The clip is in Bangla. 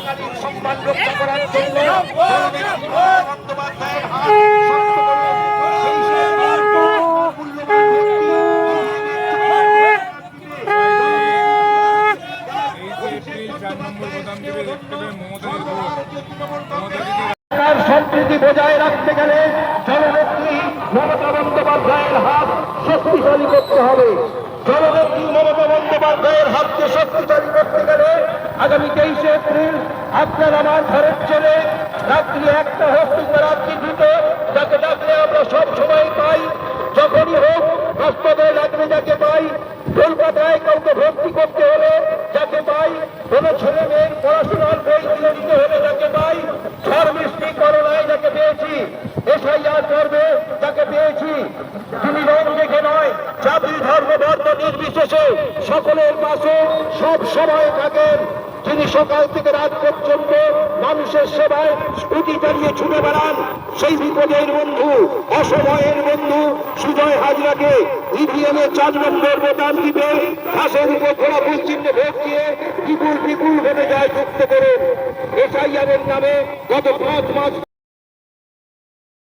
বাঙালির সম্মান রক্ষা করার জন্য বন্দ্যোপাধ্যায়ের হাত সম্প্রীতি বজায় রাখতে গেলে জননেত্রী মমতা বন্দ্যোপাধ্যায়ের হাত শক্তিশালী করতে হবে। জননেত্রী মমতা বন্দ্যোপাধ্যায়ের হাতকে শক্তিশালী করতে গেলে আগামী 23 এপ্রিল আপনার আমার ঘরের ছেলে রাত্রি 1টা হোক কিংবা রাত্রি 2টো, যাকে ডাকলে আমরা সব সময় পাই, যখনই হোক হাসপাতালে ডাকলে যাকে পাই, কলকাতায় কাউকে ভর্তি করতে হলে যাকে পাই, কোনো ছেলে মেয়ের পড়াশোনার বই তুলে দিতে হলে যাকে পাই, ঝড় বৃষ্টি করোনায় যাকে পেয়েছি, এসআইআর করবে যাকে পেয়েছি, তিনি রং দেখে নয়, জাতি ধর্ম বর্ণ নির্বিশেষে সকলের পাশে সব সময় থাকেন, যিনি সকাল থেকে রাত পর্যন্ত মানুষের সেবায় স্কুটি চালিয়ে ছুটে বেড়ান, সেই বিপদের বন্ধু, অসময়ের বন্ধু সুজয় হাজরাকে ইভিএমে 4 নম্বর বোতাম দিতে ঘাসের উপর ঘোড়া চিহ্নে ভোট দিয়ে বিপুল বিপুল ভোটে যায় যুক্ত করুন। এসআইআরের নামে গত 5 মাস